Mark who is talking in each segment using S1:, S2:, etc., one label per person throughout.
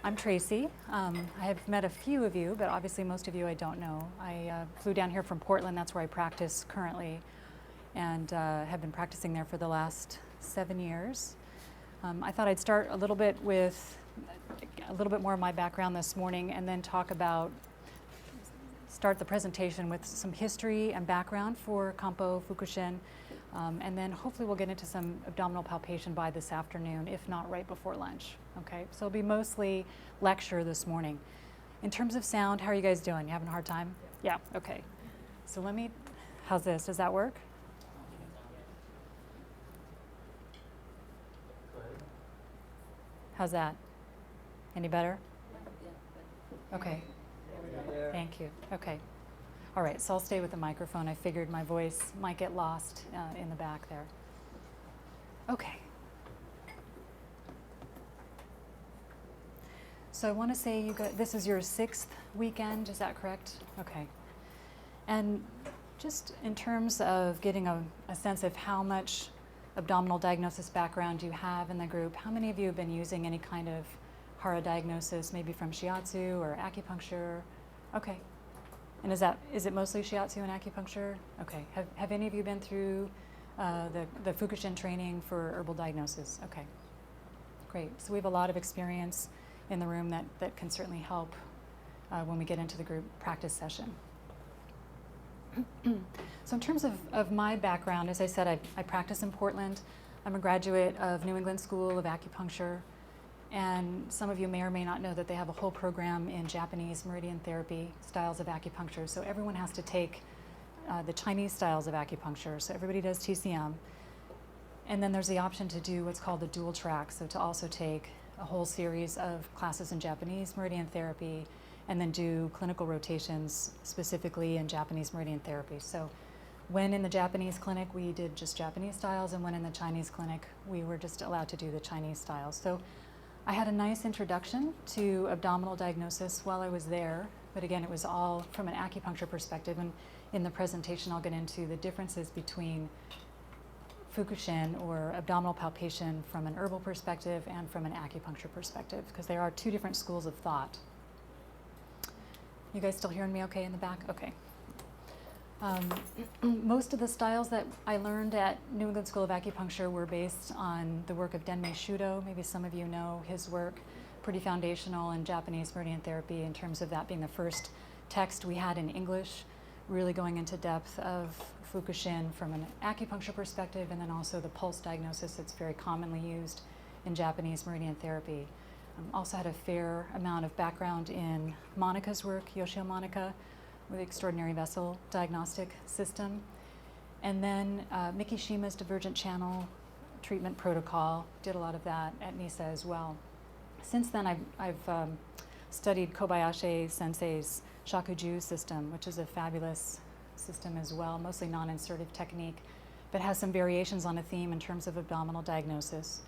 S1: I'm Tracy. I have met a few of you, but obviously most of you I don't know. I flew down here from Portland. That's where I practice currently, and have been practicing there for the last 7 years. I thought I'd start a little bit with a little bit more of my background this morning, and then start the presentation with some history and background for Kampo Fukushin, and then hopefully we'll get into some abdominal palpation by this afternoon, if not right before lunch. Okay, so it'll be mostly lecture this morning. In terms of sound, how are you guys doing? You having a hard time? Yeah, okay. So how's this? Does that work? How's that? Any better? Okay. Thank you. Okay. All right, so I'll stay with the microphone. I figured my voice might get lost in the back there. Okay. So I want to say this is your 6th weekend, is that correct? Okay. And just in terms of getting a sense of how much abdominal diagnosis background you have in the group, how many of you have been using any kind of Hara diagnosis, maybe from shiatsu or acupuncture? Okay. And is it mostly shiatsu and acupuncture? Okay. Have any of you been through the Fukushin training for herbal diagnosis? Okay. Great. So we have a lot of experience in the room that can certainly help when we get into the group practice session. So in terms of my background, as I said, I practice in Portland. I'm a graduate of New England School of Acupuncture. And some of you may or may not know that they have a whole program in Japanese meridian therapy styles of acupuncture. So everyone has to take the Chinese styles of acupuncture. So everybody does TCM. And then there's the option to do what's called the dual track. So to also take a whole series of classes in Japanese meridian therapy and then do clinical rotations specifically in Japanese meridian therapy. So when in the Japanese clinic, we did just Japanese styles, and when in the Chinese clinic, we were just allowed to do the Chinese styles. So I had a nice introduction to abdominal diagnosis while I was there, but again, it was all from an acupuncture perspective, and in the presentation, I'll get into the differences between Fukushin or abdominal palpation from an herbal perspective and from an acupuncture perspective, because there are two different schools of thought. You guys still hearing me okay in the back? Okay. Most of the styles that I learned at New England School of Acupuncture were based on the work of Denmei Shudo. Maybe some of you know his work, pretty foundational in Japanese meridian therapy in terms of that being the first text we had in English, really going into depth of Fukushin from an acupuncture perspective, and then also the pulse diagnosis that's very commonly used in Japanese meridian therapy. Also had a fair amount of background in Monica's work, Yoshio Monica, with the extraordinary vessel diagnostic system. And then Mikishima's divergent channel treatment protocol, did a lot of that at NISA as well. Since then, I've studied Kobayashi Sensei's Shakuju system, which is a fabulous system as well, mostly non-insertive technique, but has some variations on a theme in terms of abdominal diagnosis.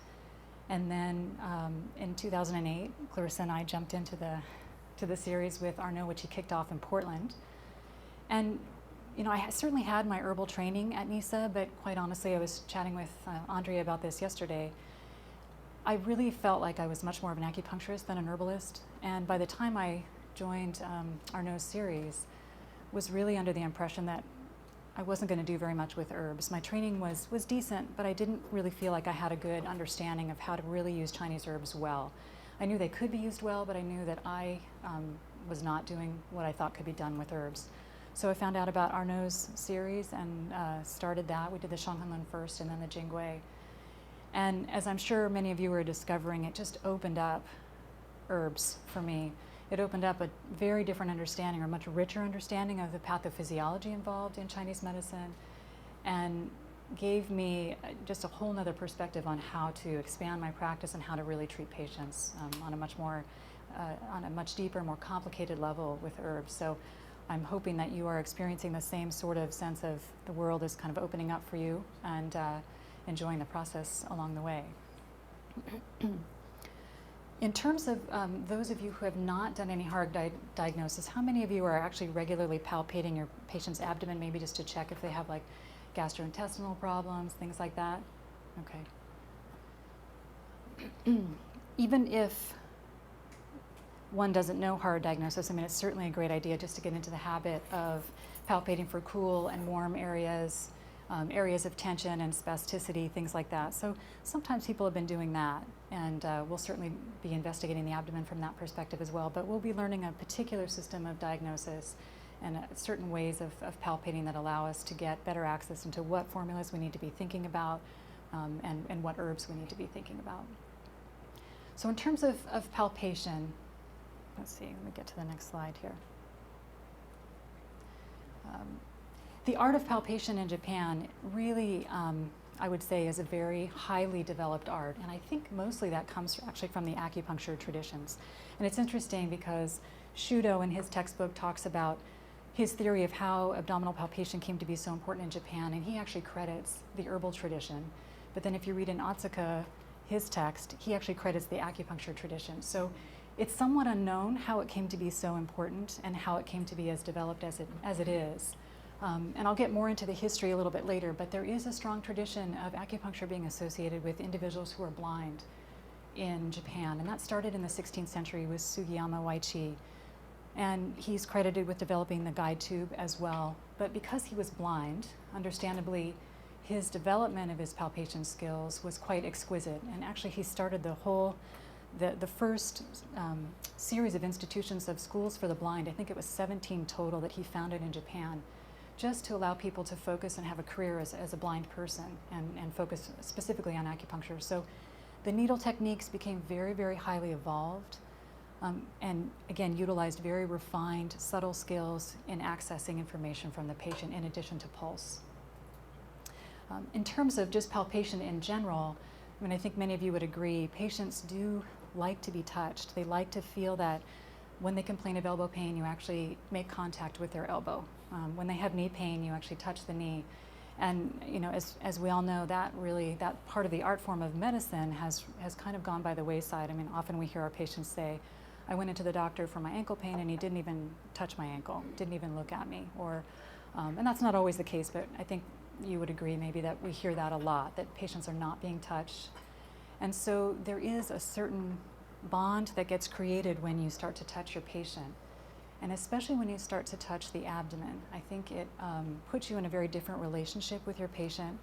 S1: And then in 2008, Clarissa and I jumped into the series with Arnaud, which he kicked off in Portland. And you know, I certainly had my herbal training at NISA, but quite honestly, I was chatting with Andrea about this yesterday. I really felt like I was much more of an acupuncturist than an herbalist. And by the time I joined Arnaud's series, was really under the impression that I wasn't going to do very much with herbs. My training was decent, but I didn't really feel like I had a good understanding of how to really use Chinese herbs well. I knew they could be used well, but I knew that I was not doing what I thought could be done with herbs. So I found out about Arnaud's series and started that. We did the Shanghan first and then the Jingui. And as I'm sure many of you are discovering, it just opened up herbs for me. It opened up a very different understanding, or much richer understanding of the pathophysiology involved in Chinese medicine, and gave me just a whole nother perspective on how to expand my practice and how to really treat patients on a much deeper, more complicated level with herbs. So I'm hoping that you are experiencing the same sort of sense of the world is kind of opening up for you and enjoying the process along the way. In terms of those of you who have not done any hard diagnosis, how many of you are actually regularly palpating your patient's abdomen, maybe just to check if they have like gastrointestinal problems, things like that? Okay. Even if one doesn't know hard diagnosis, I mean, it's certainly a great idea just to get into the habit of palpating for cool and warm areas, areas of tension and spasticity, things like that. So sometimes people have been doing that, and we'll certainly be investigating the abdomen from that perspective as well, but we'll be learning a particular system of diagnosis and certain ways of palpating that allow us to get better access into what formulas we need to be thinking about, and what herbs we need to be thinking about. So in terms of palpation, let's see, let me get to the next slide here. The art of palpation in Japan really, I would say, is a very highly developed art, and I think mostly that comes actually from the acupuncture traditions. And it's interesting because Shudo in his textbook talks about his theory of how abdominal palpation came to be so important in Japan, and he actually credits the herbal tradition. But then if you read in Otsuka, his text, he actually credits the acupuncture tradition. So it's somewhat unknown how it came to be so important and how it came to be as developed as it is. And I'll get more into the history a little bit later, but there is a strong tradition of acupuncture being associated with individuals who are blind in Japan. And that started in the 16th century with Sugiyama Waichi. And he's credited with developing the guide tube as well. But because he was blind, understandably, his development of his palpation skills was quite exquisite. And actually he started the first series of institutions of schools for the blind. I think it was 17 total that he founded in Japan, just to allow people to focus and have a career as a blind person and focus specifically on acupuncture. So the needle techniques became very, very highly evolved, and again, utilized very refined, subtle skills in accessing information from the patient in addition to pulse. In terms of just palpation in general, I mean, I think many of you would agree, patients do like to be touched. They like to feel that when they complain of elbow pain, you actually make contact with their elbow. When they have knee pain, you actually touch the knee. And you know, as we all know, that part of the art form of medicine has kind of gone by the wayside. I mean, often we hear our patients say, I went into the doctor for my ankle pain and he didn't even touch my ankle, didn't even look at me. Or, and that's not always the case, but I think you would agree maybe that we hear that a lot, that patients are not being touched. And so there is a certain bond that gets created when you start to touch your patient. And especially when you start to touch the abdomen, I think it puts you in a very different relationship with your patient.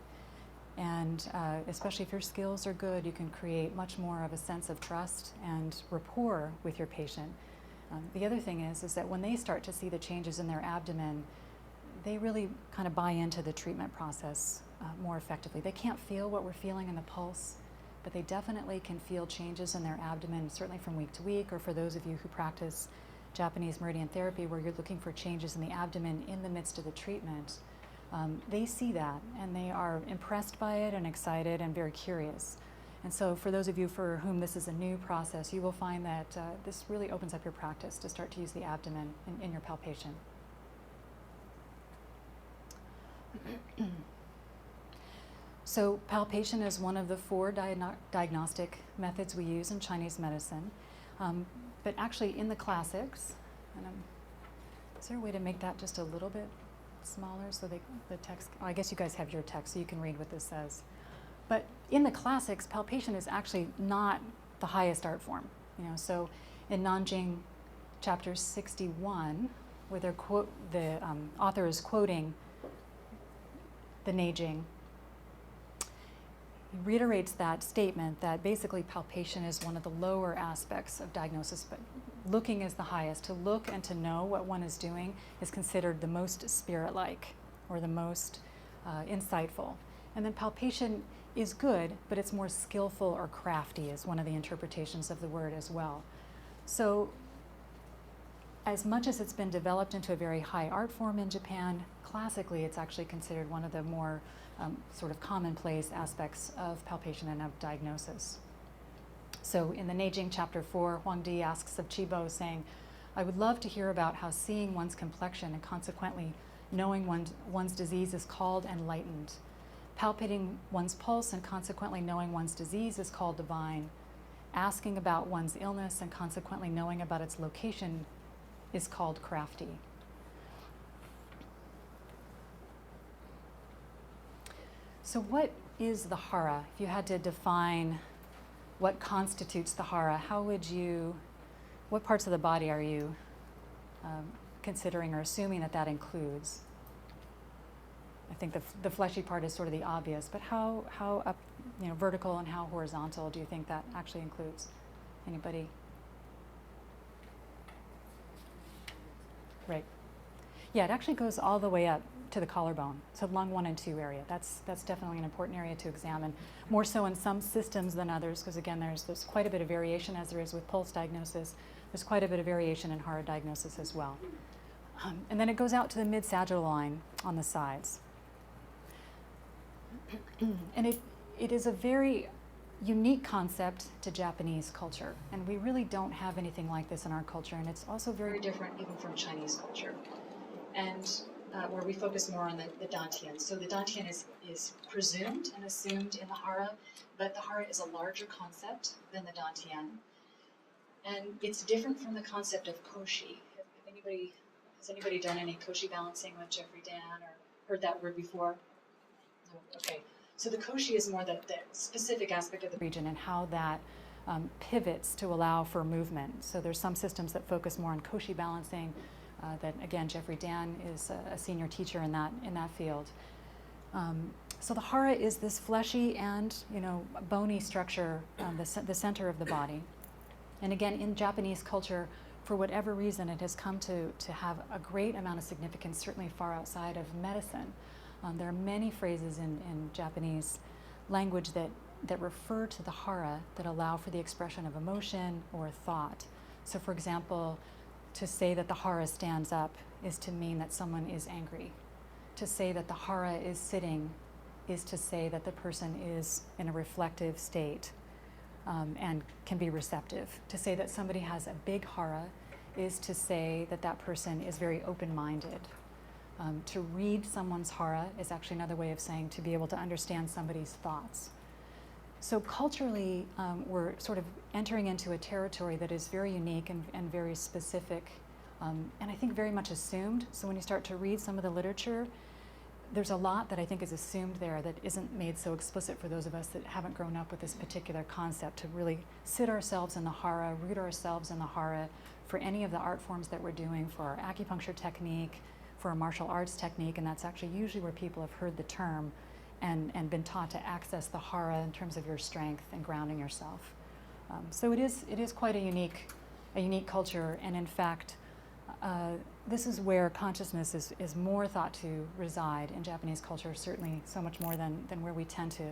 S1: And especially if your skills are good, you can create much more of a sense of trust and rapport with your patient. The other thing is that when they start to see the changes in their abdomen, they really kind of buy into the treatment process more effectively. They can't feel what we're feeling in the pulse, but they definitely can feel changes in their abdomen, certainly from week to week, or for those of you who practice Japanese meridian therapy where you're looking for changes in the abdomen in the midst of the treatment. They see that and they are impressed by it and excited and very curious. And so for those of you for whom this is a new process, you will find that this really opens up your practice to start to use the abdomen in your palpation. So palpation is one of the 4 diagnostic methods we use in Chinese medicine. But actually in the classics, and is there a way to make that just a little bit smaller so the text, I guess you guys have your text so you can read what this says. But in the classics, palpation is actually not the highest art form. So in Nanjing chapter 61, where the author is quoting the Neijing, he reiterates that statement that basically palpation is one of the lower aspects of diagnosis, but looking is the highest. To look and to know what one is doing is considered the most spirit-like or the most insightful. And then palpation is good, but it's more skillful or crafty is one of the interpretations of the word as well. So as much as it's been developed into a very high art form in Japan, classically it's actually considered one of the more sort of commonplace aspects of palpation and of diagnosis. So in the Neijing chapter 4, Huang Di asks of Chibo, saying, I would love to hear about how seeing one's complexion and consequently knowing one's disease is called enlightened. Palpating one's pulse and consequently knowing one's disease is called divine. Asking about one's illness and consequently knowing about its location is called crafty. So what is the hara? If you had to define what constitutes the hara, how would you what parts of the body are you considering or assuming that that includes? I think the fleshy part is sort of the obvious, but how up, vertical and how horizontal do you think that actually includes? Anybody? Right. Yeah, it actually goes all the way up to the collarbone, so lung 1 and 2 area. That's definitely an important area to examine, more so in some systems than others, because again, there's quite a bit of variation, as there is with pulse diagnosis. There's quite a bit of variation in hara diagnosis as well. And then it goes out to the mid-sagittal line on the sides. And it is a very unique concept to Japanese culture, and we really don't have anything like this in our culture, and it's also very different even from Chinese culture, and where we focus more on the dantian. So the dantian is presumed and assumed in the hara, but the hara is a larger concept than the dantian, and it's different from the concept of koshi. Has anybody done any koshi balancing with Jeffrey Dan or heard that word before? No? Okay. So the koshi is more the specific aspect of the region and how that pivots to allow for movement. So there's some systems that focus more on koshi balancing. That again, Jeffrey Dan is a senior teacher in that field. So the hara is this fleshy and bony structure, the center of the body. And again, in Japanese culture, for whatever reason, it has come to have a great amount of significance, certainly far outside of medicine. There are many phrases in Japanese language that refer to the hara that allow for the expression of emotion or thought. So for example, to say that the hara stands up is to mean that someone is angry. To say that the hara is sitting is to say that the person is in a reflective state and can be receptive. To say that somebody has a big hara is to say that that person is very open-minded. To read someone's hara is actually another way of saying to be able to understand somebody's thoughts. So culturally, we're sort of entering into a territory that is very unique and very specific, and I think very much assumed. So when you start to read some of the literature, there's a lot that I think is assumed there that isn't made so explicit for those of us that haven't grown up with this particular concept, to really sit ourselves in the hara, root ourselves in the hara for any of the art forms that we're doing, for our acupuncture technique, for a martial arts technique, and that's actually usually where people have heard the term and been taught to access the hara in terms of your strength and grounding yourself. So it is quite a unique culture, and in fact, this is where consciousness is more thought to reside in Japanese culture, certainly so much more than where we tend to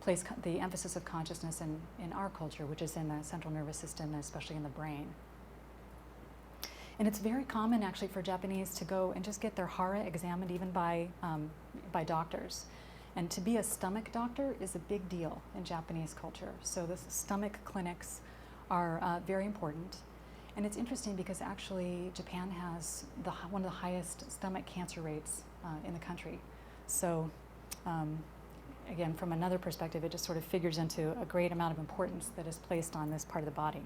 S1: place the emphasis of consciousness in our culture, which is in the central nervous system, and especially in the brain. And it's very common actually for Japanese to go and just get their hara examined even by doctors. And to be a stomach doctor is a big deal in Japanese culture. So the stomach clinics are very important. And it's interesting because actually Japan has one of the highest stomach cancer rates in the country. So again, from another perspective, it just sort of figures into a great amount of importance that is placed on this part of the body.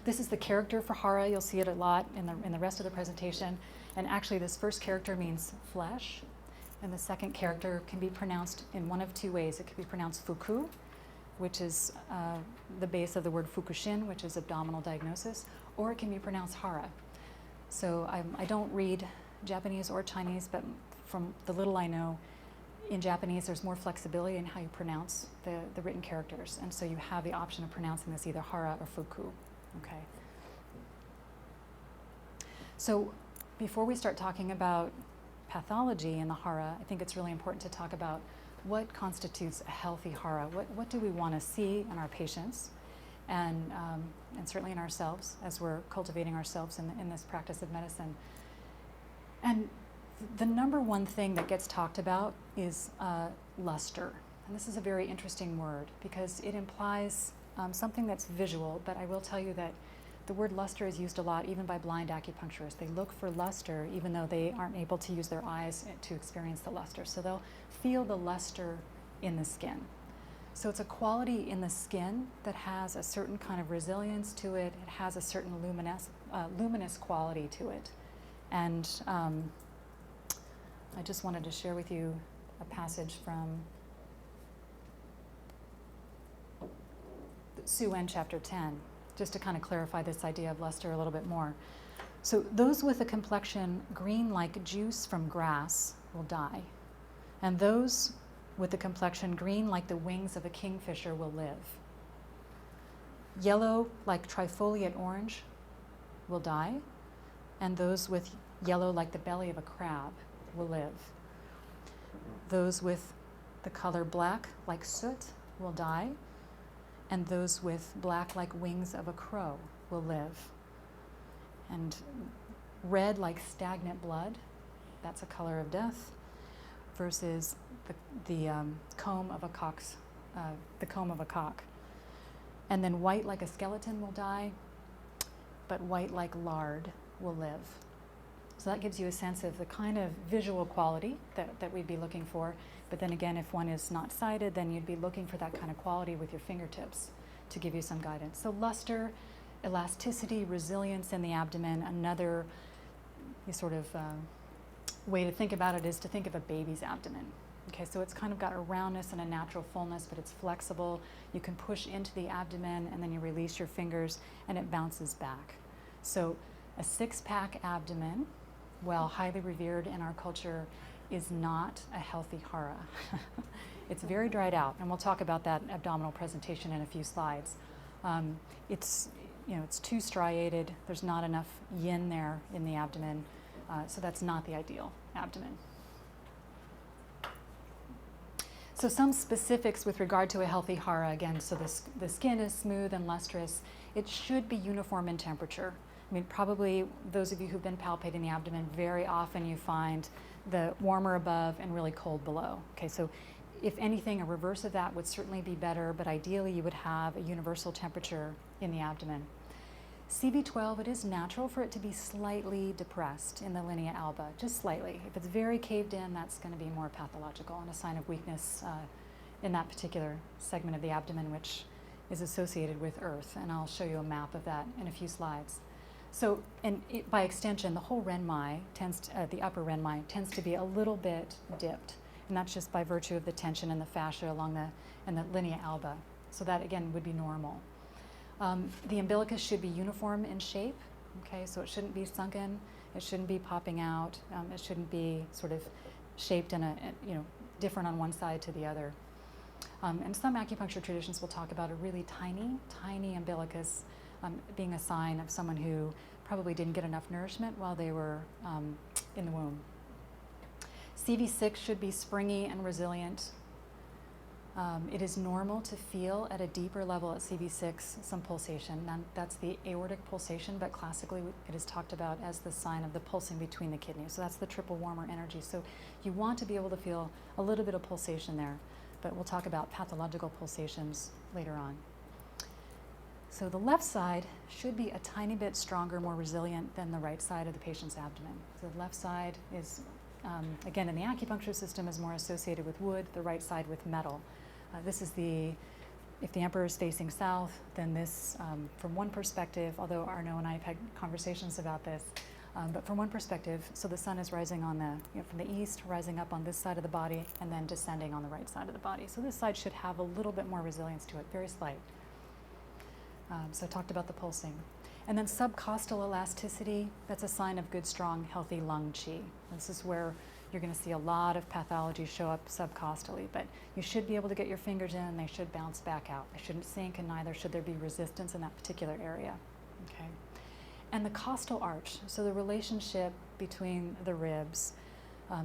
S1: This is the character for hara. You'll see it a lot in the rest of the presentation. And actually this first character means flesh, and the second character can be pronounced in one of two ways. It can be pronounced fuku, which is the base of the word Fukushin, which is abdominal diagnosis, or it can be pronounced hara. So I don't read Japanese or Chinese, but from the little I know, in Japanese there's more flexibility in how you pronounce the written characters, and so you have the option of pronouncing this either hara or fuku. Okay. So before we start talking about pathology in the hara, I think it's really important to talk about what constitutes a healthy hara. What do we want to see in our patients, and certainly in ourselves as we're cultivating ourselves in this practice of medicine. And the number one thing that gets talked about is luster. And this is a very interesting word because it implies something that's visual, but I will tell you that the word luster is used a lot even by blind acupuncturists. They look for luster even though they aren't able to use their eyes to experience the luster. So they'll feel the luster in the skin. So it's a quality in the skin that has a certain kind of resilience to it. It has a certain luminous quality to it. And I just wanted to share with you a passage from Suen chapter 10, just to kind of clarify this idea of luster a little bit more. So those with a complexion green like juice from grass will die, and those with a complexion green like the wings of a kingfisher will live. Yellow like trifoliate orange will die, and those with yellow like the belly of a crab will live. Those with the color black like soot will die, and those with black like wings of a crow will live. And red like stagnant blood, that's a color of death, versus the comb of a cock's, the comb of a cock. And then white like a skeleton will die, but white like lard will live. So that gives you a sense of the kind of visual quality that we'd be looking for. But then again, if one is not sighted, then you'd be looking for that kind of quality with your fingertips to give you some guidance. So luster, elasticity, resilience in the abdomen. Another sort of way to think about it is to think of a baby's abdomen. Okay, so it's kind of got a roundness and a natural fullness, but it's flexible. You can push into the abdomen and then you release your fingers and it bounces back. So a six-pack abdomen, while highly revered in our culture, is not a healthy hara. It's very dried out, and we'll talk about that abdominal presentation in a few slides. It's too striated. There's not enough yin there in the abdomen, so that's not the ideal abdomen. So some specifics with regard to a healthy hara, again, so the skin is smooth and lustrous. It should be uniform in temperature. I mean, probably those of you who've been palpating the abdomen, very often you find the warmer above and really cold below. Okay, so if anything, a reverse of that would certainly be better, but ideally you would have a universal temperature in the abdomen. CV12, it is natural for it to be slightly depressed in the linea alba, just slightly. If it's very caved in, that's going to be more pathological and a sign of weakness in that particular segment of the abdomen, which is associated with earth. And I'll show you a map of that in a few slides. So, by extension, the whole renmai the upper renmai tends to be a little bit dipped, and that's just by virtue of the tension in the fascia along the linea alba. So that again would be normal. The umbilicus should be uniform in shape. Okay, so it shouldn't be sunken, it shouldn't be popping out, it shouldn't be sort of shaped in different on one side to the other. And some acupuncture traditions will talk about a really tiny umbilicus being a sign of someone who probably didn't get enough nourishment while they were in the womb. CV6 should be springy and resilient. It is normal to feel at a deeper level at CV6 some pulsation. Now, that's the aortic pulsation, but classically it is talked about as the sign of the pulsing between the kidneys. So that's the triple warmer energy. So you want to be able to feel a little bit of pulsation there, but we'll talk about pathological pulsations later on. So the left side should be a tiny bit stronger, more resilient than the right side of the patient's abdomen. So the left side is, again, in the acupuncture system, is more associated with wood, the right side with metal. This is if the emperor is facing south, then this, from one perspective, although Arnaud and I have had conversations about this, but from one perspective, so the sun is rising on from the east, rising up on this side of the body, and then descending on the right side of the body. So this side should have a little bit more resilience to it, very slight. So I talked about the pulsing. And then subcostal elasticity, that's a sign of good, strong, healthy lung qi. This is where you're going to see a lot of pathology show up subcostally, but you should be able to get your fingers in and they should bounce back out. They shouldn't sink, and neither should there be resistance in that particular area. Okay. And the costal arch, so the relationship between the ribs,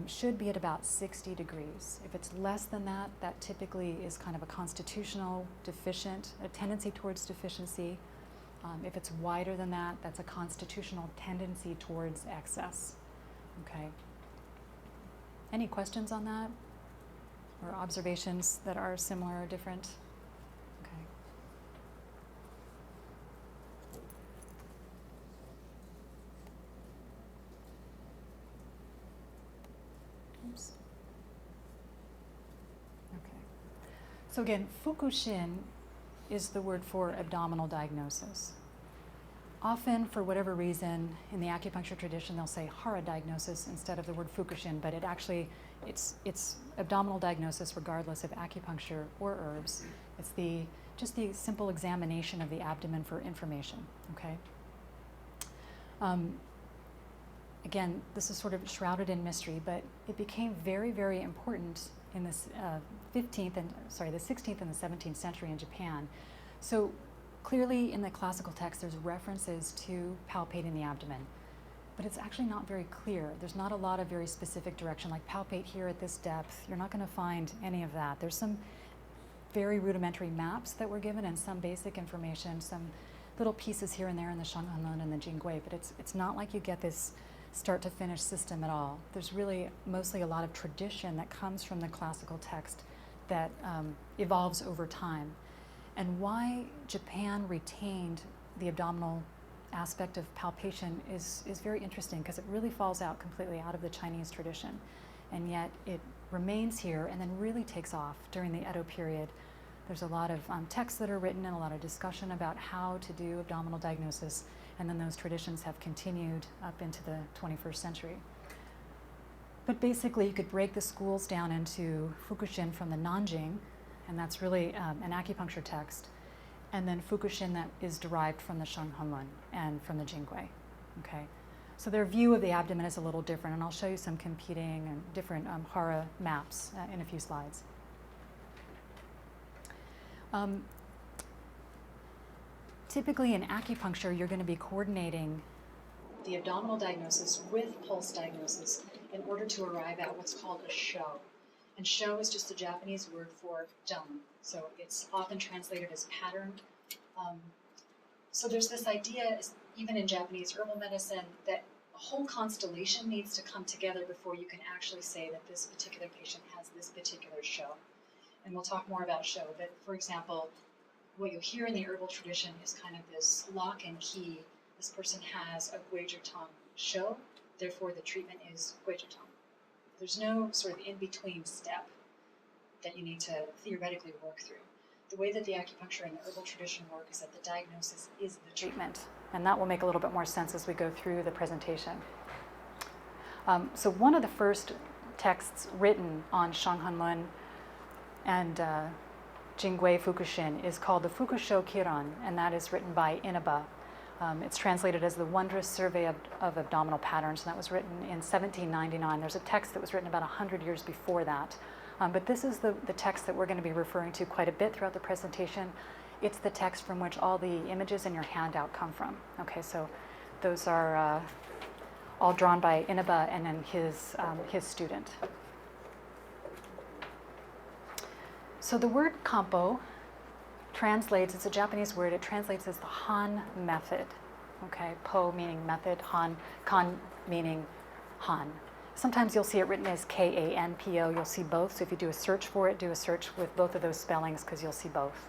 S1: should be at about 60 degrees. If it's less than that, that typically is kind of a constitutional deficient, a tendency towards deficiency. If it's wider than that, that's a constitutional tendency towards excess. Okay. Any questions on that? Or observations that are similar or different? Okay. Oops. Okay. So again, Fukushin is the word for abdominal diagnosis. Often, for whatever reason, in the acupuncture tradition, they'll say hara diagnosis instead of the word Fukushin, but it's abdominal diagnosis regardless of acupuncture or herbs. It's the just the simple examination of the abdomen for information, okay? Again, this is sort of shrouded in mystery, but it became very, very important in this the 16th and the 17th century in Japan. So clearly in the classical text, there's references to palpating the abdomen, but it's actually not very clear. There's not a lot of very specific direction, like palpate here at this depth. You're not going to find any of that. There's some very rudimentary maps that were given and some basic information, some little pieces here and there in the Shanghan and the Jingui, but it's not like you get this start to finish system at all. There's really mostly a lot of tradition that comes from the classical text that evolves over time. And why Japan retained the abdominal aspect of palpation is very interesting, because it really falls out completely out of the Chinese tradition. And yet it remains here and then really takes off during the Edo period. There's a lot of texts that are written and a lot of discussion about how to do abdominal diagnosis, and then those traditions have continued up into the 21st century. But basically, you could break the schools down into Fukushin from the Nanjing, and that's really an acupuncture text, and then Fukushin that is derived from the Shanghan and from the Jingui, okay? So their view of the abdomen is a little different, and I'll show you some competing and different hara maps in a few slides. Typically in acupuncture, you're going to be coordinating the abdominal diagnosis with pulse diagnosis in order to arrive at what's called a sho. And sho is just a Japanese word for zheng. So it's often translated as pattern. So there's this idea, even in Japanese herbal medicine, that a whole constellation needs to come together before you can actually say that this particular patient has this particular sho. And we'll talk more about sho, but for example, what you'll hear in the herbal tradition is kind of this lock and key. This person has a Guizhitang sho, therefore the treatment is Guizhitang. There's no sort of in-between step that you need to theoretically work through. The way that the acupuncture and the herbal tradition work is that the diagnosis is the treatment, and that will make a little bit more sense as we go through the presentation. So one of the first texts written on Shanghan and Jingui Fukushin is called the Fukusho Kiran, and that is written by Inaba. It's translated as the Wondrous Survey of Abdominal Patterns, and that was written in 1799. There's a text that was written about 100 years before that. But this is the text that we're going to be referring to quite a bit throughout the presentation. It's the text from which all the images in your handout come from. Okay, so those are all drawn by Inaba and then his student. So the word kampo translates, it's a Japanese word, it translates as the Han method. Okay, po meaning method, kan meaning Han. Sometimes you'll see it written as K-A-N-P-O, you'll see both, so if you do a search for it, do a search with both of those spellings because you'll see both.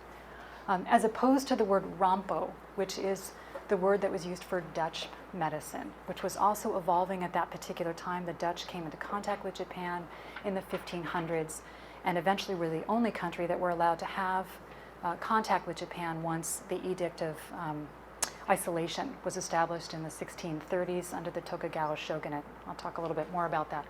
S1: As opposed to the word rampo, which is the word that was used for Dutch medicine, which was also evolving at that particular time. The Dutch came into contact with Japan in the 1500s, and eventually were the only country that were allowed to have contact with Japan once the Edict of Isolation was established in the 1630s under the Tokugawa shogunate. I'll talk a little bit more about that.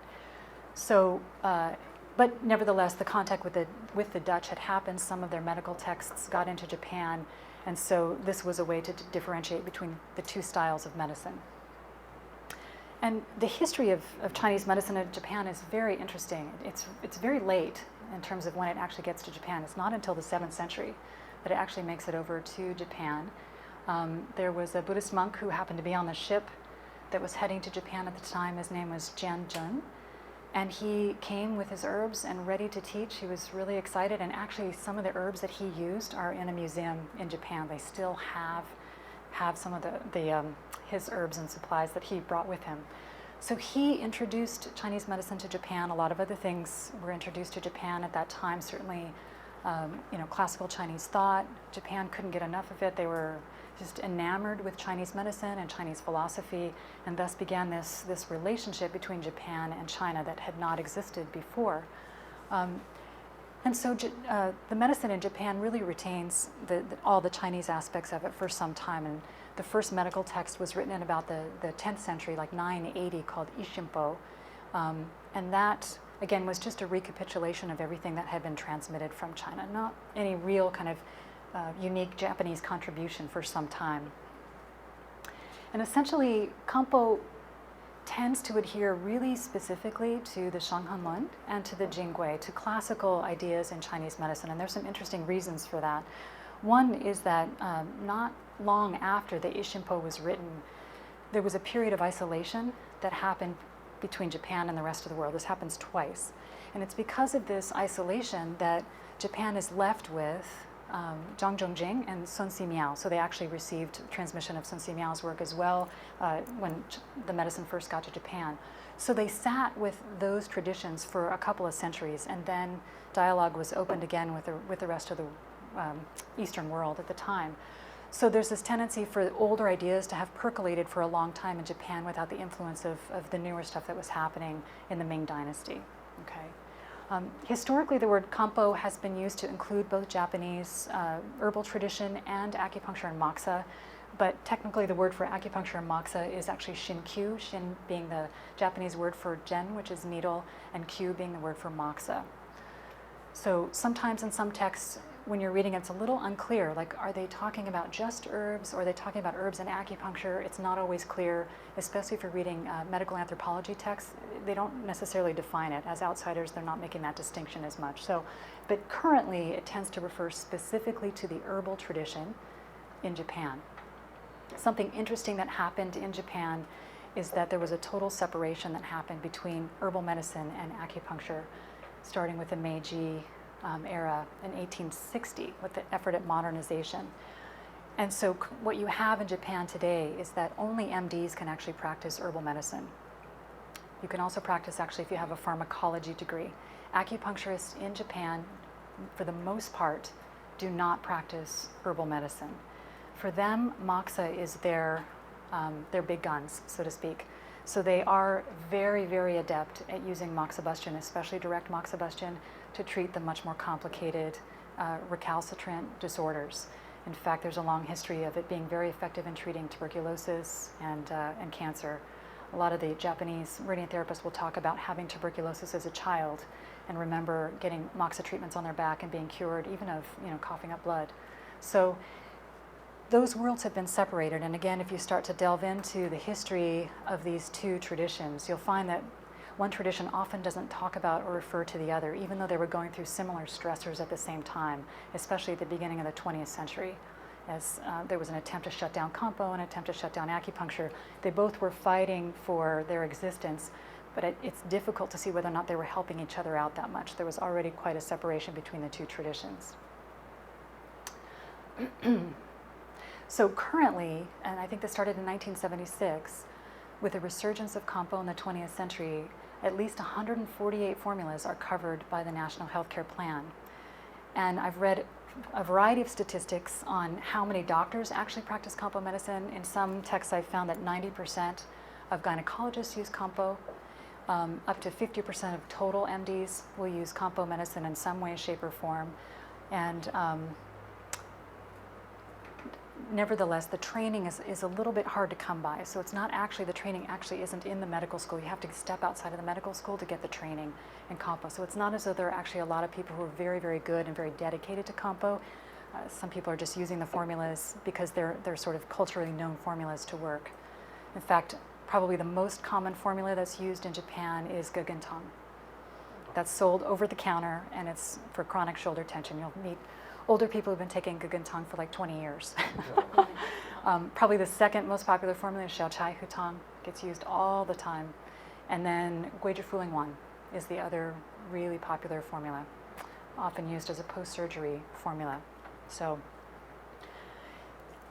S1: So, but nevertheless, the contact with the Dutch had happened. Some of their medical texts got into Japan, and so this was a way to differentiate between the two styles of medicine. And the history of Chinese medicine in Japan is very interesting. It's very late in terms of when it actually gets to Japan. It's not until the 7th century that it actually makes it over to Japan. There was a Buddhist monk who happened to be on the ship that was heading to Japan at the time. His name was Jian Zhen, and he came with his herbs and ready to teach. He was really excited, and actually some of the herbs that he used are in a museum in Japan. They still have some of his herbs and supplies that he brought with him. So he introduced Chinese medicine to Japan. A lot of other things were introduced to Japan at that time. Certainly, classical Chinese thought. Japan couldn't get enough of it. They were just enamored with Chinese medicine and Chinese philosophy, and thus began this relationship between Japan and China that had not existed before. And so the medicine in Japan really retains all the Chinese aspects of it for some time. And the first medical text was written in about the 10th century, like 980, called Ishimpo. And that, again, was just a recapitulation of everything that had been transmitted from China. Not any real kind of unique Japanese contribution for some time. And essentially, Kampo tends to adhere really specifically to the Shanghan and to the Jingui, to classical ideas in Chinese medicine. And there's some interesting reasons for that. One is that not long after the Ishinpo was written, there was a period of isolation that happened between Japan and the rest of the world. This happens twice. And it's because of this isolation that Japan is left with Zhang Zhongjing and Sun Simiao. So they actually received transmission of Sun Simiao's work as well when the medicine first got to Japan. So they sat with those traditions for a couple of centuries, and then dialogue was opened again with the rest of the Eastern world at the time. So there's this tendency for older ideas to have percolated for a long time in Japan without the influence of the newer stuff that was happening in the Ming Dynasty. Okay. Historically, the word Kampo has been used to include both Japanese herbal tradition and acupuncture and moxa, but technically the word for acupuncture and moxa is actually Shinkyu, Shin being the Japanese word for gen, which is needle, and Kyu being the word for moxa. So sometimes in some texts, when you're reading, it's a little unclear, like, are they talking about just herbs, or are they talking about herbs and acupuncture? It's not always clear, especially if you're reading medical anthropology texts. They don't necessarily define it. As outsiders, they're not making that distinction as much. So, but currently, it tends to refer specifically to the herbal tradition in Japan. Something interesting that happened in Japan is that there was a total separation that happened between herbal medicine and acupuncture, starting with the Meiji era in 1860 with the effort at modernization. And so what you have in Japan today is that only MDs can actually practice herbal medicine. You can also practice, actually, if you have a pharmacology degree. Acupuncturists in Japan, for the most part, do not practice herbal medicine. For them, moxa is their big guns, so to speak. So they are very, very adept at using moxibustion, especially direct moxibustion, to treat the much more complicated recalcitrant disorders. In fact, there's a long history of it being very effective in treating tuberculosis and cancer. A lot of the Japanese meridian therapists will talk about having tuberculosis as a child and remember getting moxa treatments on their back and being cured even of coughing up blood. So those worlds have been separated, and again, if you start to delve into the history of these two traditions, you'll find that one tradition often doesn't talk about or refer to the other, even though they were going through similar stressors at the same time, especially at the beginning of the 20th century, as there was an attempt to shut down Kampo, an attempt to shut down acupuncture. They both were fighting for their existence, but it's difficult to see whether or not they were helping each other out that much. There was already quite a separation between the two traditions. So currently, and I think this started in 1976, with the resurgence of Kampo in the 20th century, at least 148 formulas are covered by the National Healthcare Plan. And I've read a variety of statistics on how many doctors actually practice Kampo medicine. In some texts, I've found that 90% of gynecologists use Kampo. Up to 50% of total MDs will use Kampo medicine in some way, shape, or form. And nevertheless, the training is a little bit hard to come by. So it's not actually, the training actually isn't in the medical school. You have to step outside of the medical school to get the training in Kampo. So it's not as though there are actually a lot of people who are very, very good and very dedicated to Kampo. Some people are just using the formulas because they're sort of culturally known formulas to work. In fact, probably the most common formula that's used in Japan is Gugentang. That's sold over the counter, and it's for chronic shoulder tension. You'll meet older people who've been taking Gugentang for like 20 years. Probably the second most popular formula is Xiaochai Hutang. Gets used all the time. And then Guizhi Fulingwan is the other really popular formula, often used as a post-surgery formula. So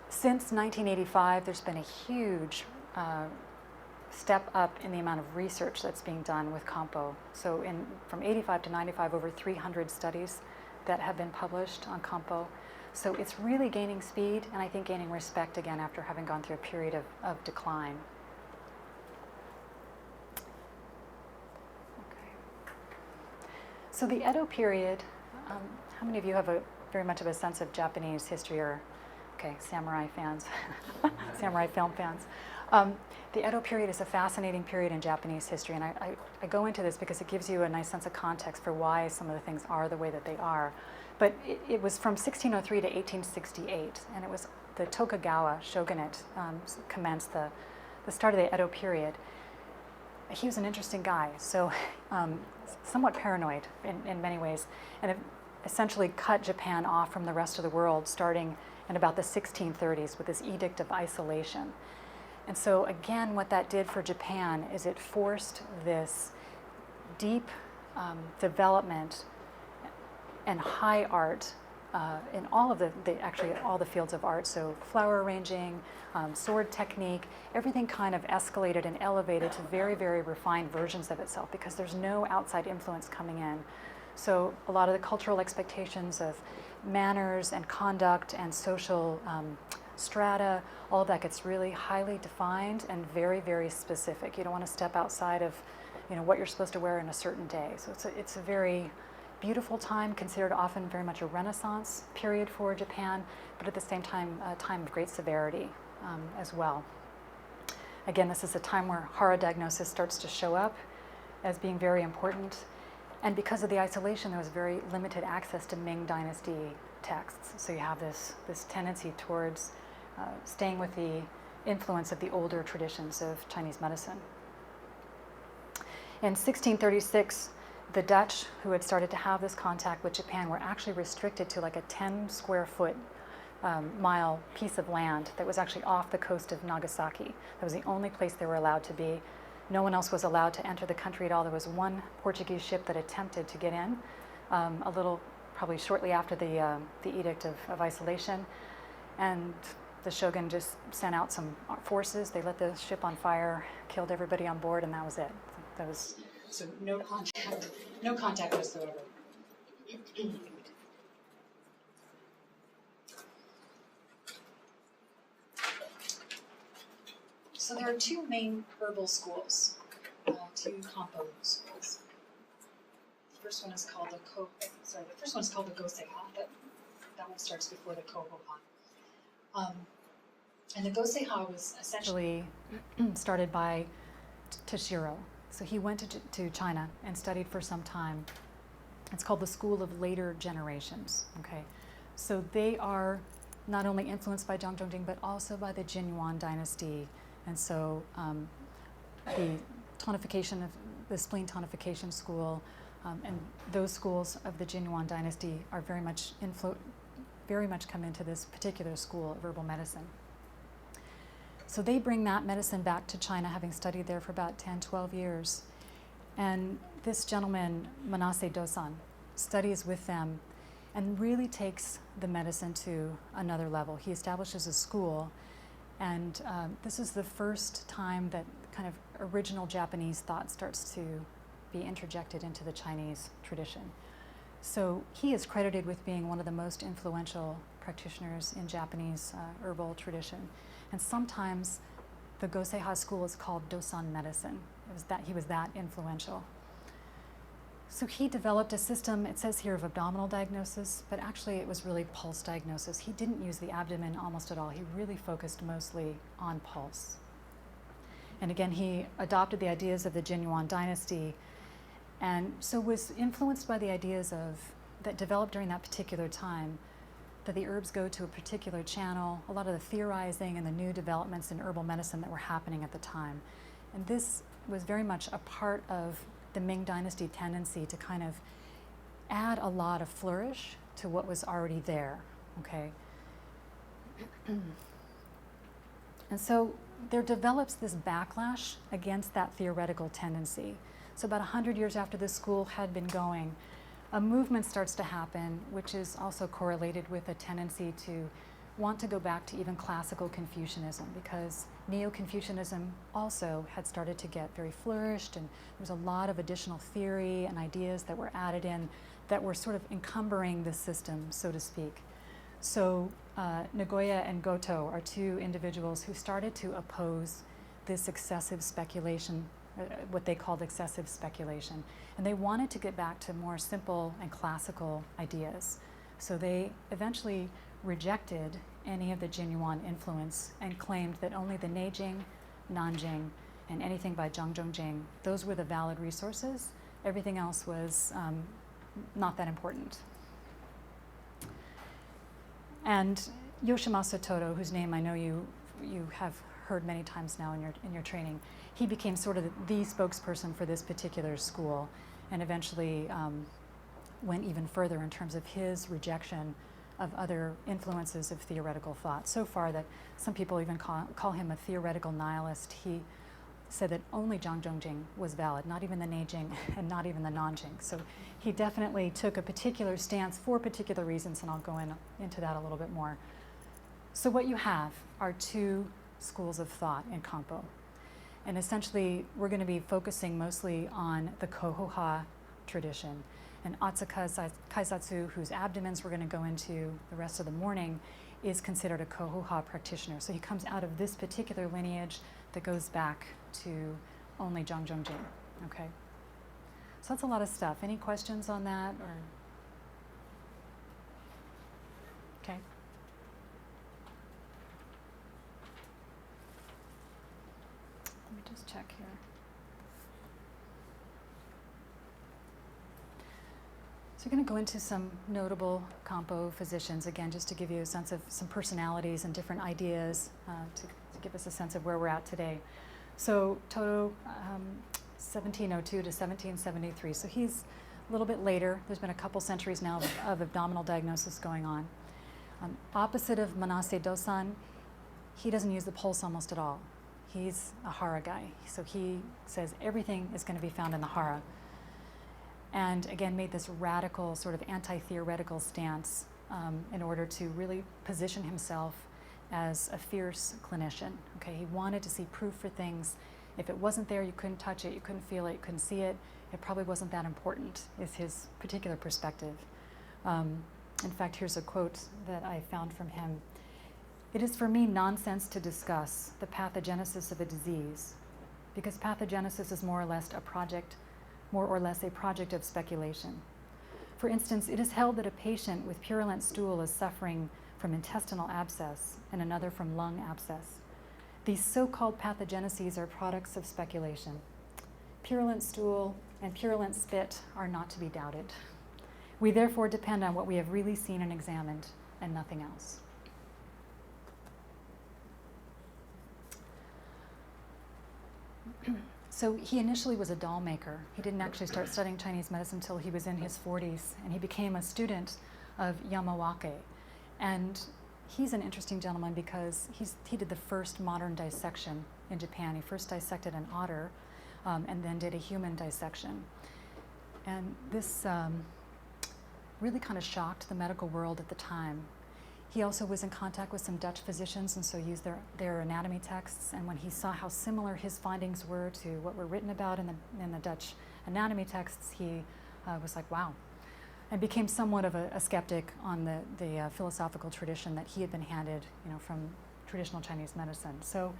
S1: since 1985, there's been a huge step up in the amount of research that's being done with Kampo. So from 85 to 95, over 300 studies that have been published on Kampo. So it's really gaining speed, and I think gaining respect again after having gone through a period of decline. Okay. So the Edo period, how many of you have very much of a sense of Japanese history, or, okay, samurai fans, samurai film fans? The Edo period is a fascinating period in Japanese history, and I go into this because it gives you a nice sense of context for why some of the things are the way that they are. But it was from 1603 to 1868, and it was the Tokugawa shogunate commenced the start of the Edo period. He was an interesting guy, so somewhat paranoid in many ways, and it essentially cut Japan off from the rest of the world starting in about the 1630s with this edict of isolation. And so again, what that did for Japan is it forced this deep development and high art in all of actually all the fields of art. So flower arranging, sword technique, everything kind of escalated and elevated to very, very refined versions of itself because there's no outside influence coming in. So a lot of the cultural expectations of manners and conduct and social strata, all of that gets really highly defined and very, very specific. You don't want to step outside of, what you're supposed to wear in a certain day. So it's a very beautiful time, considered often very much a Renaissance period for Japan, but at the same time, a time of great severity as well. Again, this is a time where Hara diagnosis starts to show up as being very important. And because of the isolation, there was very limited access to Ming Dynasty texts. So you have this tendency towards staying with the influence of the older traditions of Chinese medicine. In 1636, the Dutch, who had started to have this contact with Japan, were actually restricted to like a 10 square foot mile piece of land that was actually off the coast of Nagasaki. That was the only place they were allowed to be. No one else was allowed to enter the country at all. There was one Portuguese ship that attempted to get in, probably shortly after the edict of isolation. And the shogun just sent out some forces. They lit the ship on fire, killed everybody on board, and that was it. So no contact whatsoever. So there are two main herbal schools, two compo schools. The first one is called the Goseiha, but that one starts before the Kohoha. And the Goseiha was essentially started by Toshiro. So he went to China and studied for some time. It's called the School of Later Generations. Okay, so they are not only influenced by Zhang but also by the Jinyuan dynasty. And so the tonification of the spleen tonification school and those schools of the Jinyuan dynasty are very much come into this particular school of herbal medicine. So they bring that medicine back to China, having studied there for about 10, 12 years. And this gentleman, Manase Dosan, studies with them and really takes the medicine to another level. He establishes a school, and this is the first time that kind of original Japanese thought starts to be interjected into the Chinese tradition. So he is credited with being one of the most influential practitioners in Japanese herbal tradition. And sometimes the Goseiha school is called Dosan medicine. He was that influential. So he developed a system, it says here, of abdominal diagnosis, but actually it was really pulse diagnosis. He didn't use the abdomen almost at all. He really focused mostly on pulse. And again, he adopted the ideas of the Jinyuan dynasty, and so was influenced by the ideas that developed during that particular time, that the herbs go to a particular channel, a lot of the theorizing and the new developments in herbal medicine that were happening at the time. And this was very much a part of the Ming Dynasty tendency to kind of add a lot of flourish to what was already there, okay? And so there develops this backlash against that theoretical tendency. So about 100 years after this school had been going, a movement starts to happen, which is also correlated with a tendency to want to go back to even classical Confucianism, because Neo-Confucianism also had started to get very flourished, and there was a lot of additional theory and ideas that were added in that were sort of encumbering the system, so to speak. So Nagoya and Goto are two individuals who started to oppose this excessive speculation, what they called excessive speculation. And they wanted to get back to more simple and classical ideas. So they eventually rejected any of the Jinyuan influence and claimed that only the Neijing, Nanjing, and anything by Zhang Zhongjing, those were the valid resources. Everything else was not that important. And Yoshimasa Todo, whose name I know you have heard many times now in your training, he became sort of the spokesperson for this particular school, and eventually went even further in terms of his rejection of other influences of theoretical thought. So far that some people even call him a theoretical nihilist. He said that only Zhang Zhongjing was valid, not even the Neijing and not even the Nanjing. So he definitely took a particular stance for particular reasons, and I'll go into that a little bit more. So what you have are two schools of thought in Kampo. And essentially, we're going to be focusing mostly on the Kohoha tradition. And Atsuka Kaisatsu, whose abdomens we're going to go into the rest of the morning, is considered a Kohoha practitioner. So he comes out of this particular lineage that goes back to only Zhang Zhongjing. Okay? So that's a lot of stuff. Any questions on that? Or okay. Let me just check here. So we're going to go into some notable Kampo physicians, again, just to give you a sense of some personalities and different ideas to give us a sense of where we're at today. So Todo, 1702 to 1773. So he's a little bit later. There's been a couple centuries now of abdominal diagnosis going on. Opposite of Manase Dosan, he doesn't use the pulse almost at all. He's a hara guy. So he says everything is going to be found in the hara. And again, made this radical sort of anti-theoretical stance in order to really position himself as a fierce clinician. Okay, he wanted to see proof for things. If it wasn't there, you couldn't touch it, you couldn't feel it, you couldn't see it. It probably wasn't that important, is his particular perspective. In fact, here's a quote that I found from him. "It is for me nonsense to discuss the pathogenesis of a disease, because pathogenesis is more or less a project of speculation. For instance, it is held that a patient with purulent stool is suffering from intestinal abscess and another from lung abscess. These so-called pathogeneses are products of speculation. Purulent stool and purulent spit are not to be doubted. We therefore depend on what we have really seen and examined, and nothing else." So he initially was a doll maker. He didn't actually start studying Chinese medicine until he was in his 40s, and he became a student of Yamawake. And he's an interesting gentleman because he did the first modern dissection in Japan. He first dissected an otter and then did a human dissection. And this really kind of shocked the medical world at the time. He also was in contact with some Dutch physicians, and so used their anatomy texts. And when he saw how similar his findings were to what were written about in the Dutch anatomy texts, he was like, wow, and became somewhat of a skeptic on the philosophical tradition that he had been handed, from traditional Chinese medicine. So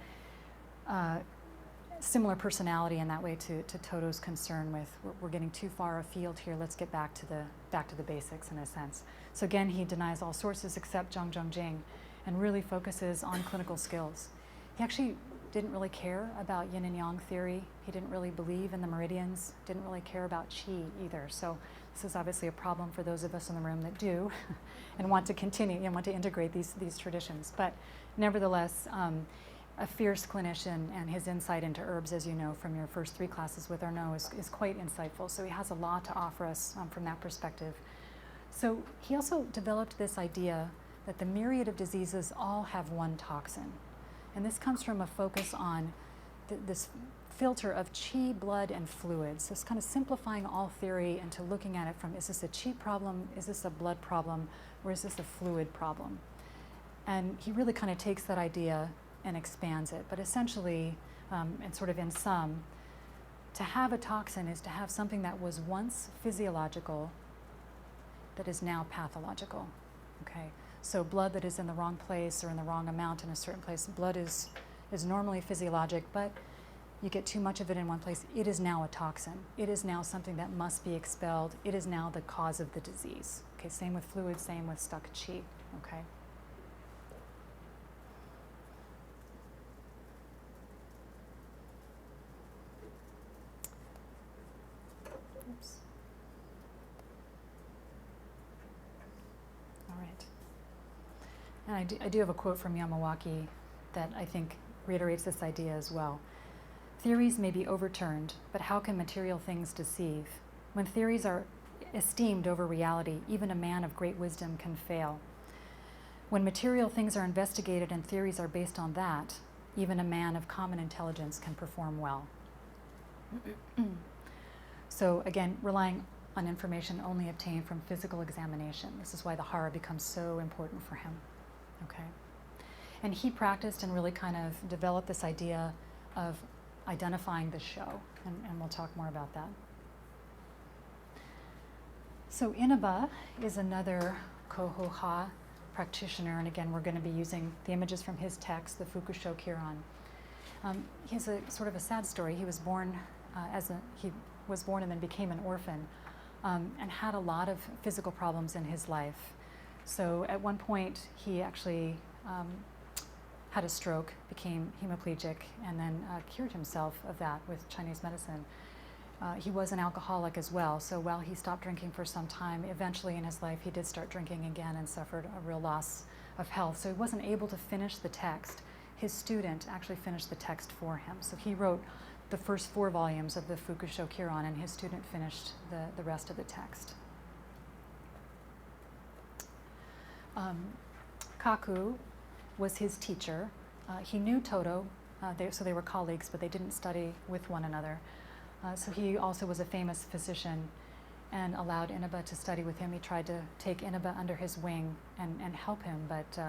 S1: similar personality in that way to Todo's concern with we're getting too far afield here. Let's get back to the basics in a sense. So again, he denies all sources except Zhang Zhongjing, and really focuses on clinical skills. He actually didn't really care about yin and yang theory. He didn't really believe in the meridians. Didn't really care about qi either. So this is obviously a problem for those of us in the room that do, and want to continue and want to integrate these traditions. But nevertheless. A fierce clinician, and his insight into herbs, as you know from your first 3 classes with Arnaud, is quite insightful. So he has a lot to offer us from that perspective. So he also developed this idea that the myriad of diseases all have one toxin. And this comes from a focus on this filter of qi, blood, and fluids. So it's kind of simplifying all theory into looking at it from, is this a qi problem, is this a blood problem, or is this a fluid problem? And he really kind of takes that idea and expands it. But essentially, and sort of in sum, to have a toxin is to have something that was once physiological that is now pathological. Okay, so blood that is in the wrong place or in the wrong amount in a certain place, blood is normally physiologic, but you get too much of it in one place, it is now a toxin. It is now something that must be expelled. It is now the cause of the disease. Okay, same with fluid, same with stuck qi. Okay. And I do have a quote from Yamawaki that I think reiterates this idea as well. Theories may be overturned, but how can material things deceive? When theories are esteemed over reality, even a man of great wisdom can fail. When material things are investigated and theories are based on that, even a man of common intelligence can perform well. So again, relying on information only obtained from physical examination. This is why the hara becomes so important for him. Okay? And he practiced and really kind of developed this idea of identifying the show, and we'll talk more about that. So Inaba is another Kohoha practitioner, and again, we're going to be using the images from his text, the Fukusho Kiran. He's a sort of a sad story. He was born and then became an orphan, and had a lot of physical problems in his life. So at one point, he actually had a stroke, became hemiplegic, and then cured himself of that with Chinese medicine. He was an alcoholic as well, so while he stopped drinking for some time, eventually in his life he did start drinking again and suffered a real loss of health. So he wasn't able to finish the text. His student actually finished the text for him. So he wrote the first 4 volumes of the Fukusho Kiran, and his student finished the rest of the text. Kaku was his teacher. He knew Toto, so they were colleagues, but they didn't study with one another. So he also was a famous physician and allowed Inaba to study with him. He tried to take Inaba under his wing and help him, but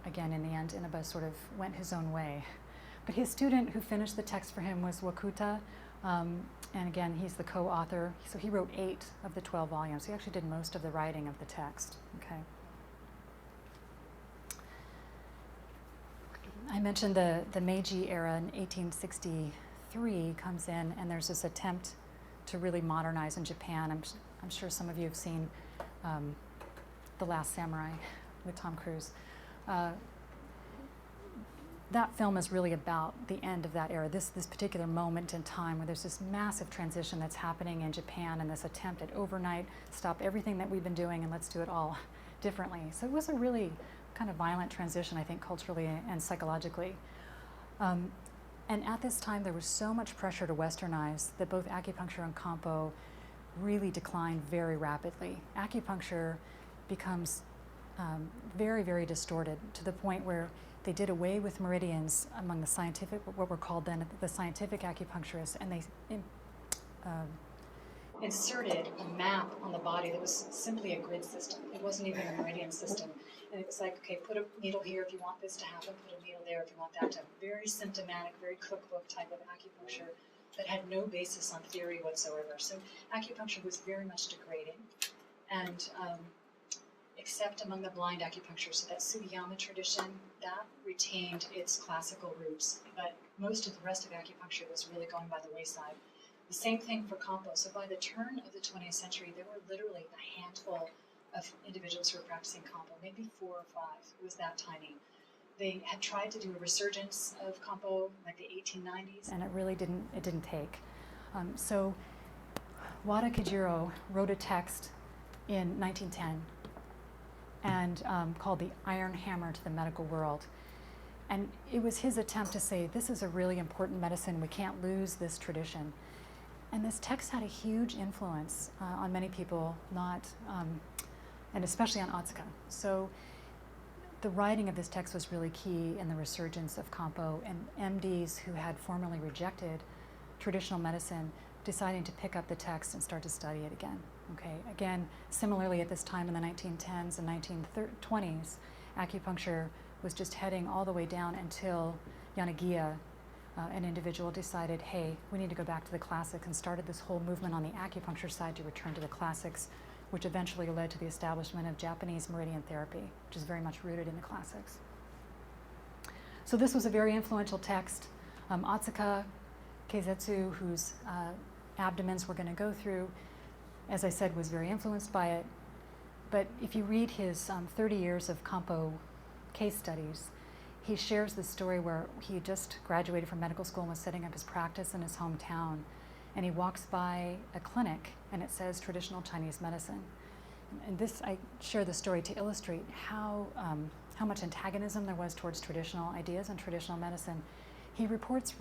S1: again, in the end, Inaba sort of went his own way. But his student who finished the text for him was Wakuta, and again, he's the co-author. So he wrote 8 of the 12 volumes. He actually did most of the writing of the text. Okay. I mentioned the Meiji era in 1863 comes in, and there's this attempt to really modernize in Japan. I'm sure some of you have seen The Last Samurai with Tom Cruise. That film is really about the end of that era, this particular moment in time where there's this massive transition that's happening in Japan, and this attempt at overnight, stop everything that we've been doing and let's do it all differently. So it was a really kind of violent transition, I think, culturally and psychologically. And at this time, there was so much pressure to westernize that both acupuncture and Kampo really declined very rapidly. Acupuncture becomes very, very distorted to the point where they did away with meridians among the scientific, what were called then the scientific acupuncturists, and they inserted a map on the body that was simply a grid system. It wasn't even a meridian system. And it was like, okay, put a needle here if you want this to happen, put a needle there if you want that to happen. Very symptomatic, very cookbook type of acupuncture that had no basis on theory whatsoever. So acupuncture was very much degrading. And except among the blind acupuncture, so that Sugiyama tradition, that retained its classical roots. But most of the rest of acupuncture was really going by the wayside. The same thing for Kampo. So by the turn of the 20th century, there were literally a handful of individuals who were practicing Kampo, maybe 4 or 5. It was that tiny. They had tried to do a resurgence of Kampo like the 1890s, and it really didn't take. So Wada Kijiro wrote a text in 1910 and called The Iron Hammer to the Medical World. And it was his attempt to say, this is a really important medicine. We can't lose this tradition. And this text had a huge influence on many people, and especially on Otsuka. So the writing of this text was really key in the resurgence of Kampo, and MDs who had formerly rejected traditional medicine deciding to pick up the text and start to study it again. Okay. Again, similarly at this time in the 1910s and 1920s, acupuncture was just heading all the way down until Yanagiya, an individual, decided, hey, we need to go back to the classics, and started this whole movement on the acupuncture side to return to the classics, which eventually led to the establishment of Japanese meridian therapy, which is very much rooted in the classics. So this was a very influential text. Otsuka Keizetsu, whose abdomens we're going to go through, as I said, was very influenced by it. But if you read his 30 years of Kampo case studies, he shares this story where he just graduated from medical school and was setting up his practice in his hometown. And he walks by a clinic and it says traditional Chinese medicine. and this, I share the story to illustrate how much antagonism there was towards traditional ideas and traditional medicine. He reports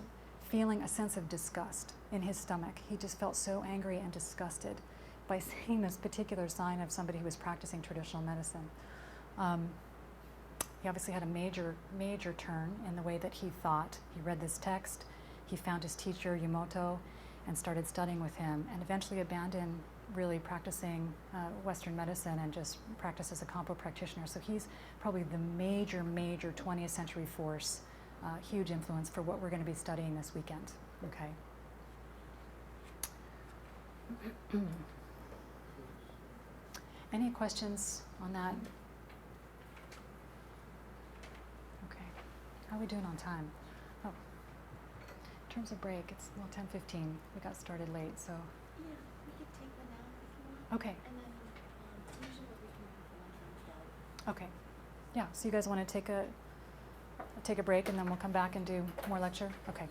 S1: feeling a sense of disgust in his stomach. He just felt so angry and disgusted by seeing this particular sign of somebody who was practicing traditional medicine. He obviously had a major turn in the way that he thought. He read this text, he found his teacher, Yumoto, and started studying with him, and eventually abandoned really practicing Western medicine and just practiced as a Kampo practitioner. So he's probably the major 20th century force, huge influence for what we're going to be studying this weekend. Okay. Any questions on that? Okay. How are we doing on time? Oh, in terms of break, it's 10:15. We got started late, so.
S2: Yeah, we could take one now if you want.
S1: Okay.
S2: And then usually what we can do for lunch on
S1: Okay. Yeah. So you guys want to take a break, and then we'll come back and do more lecture? Okay.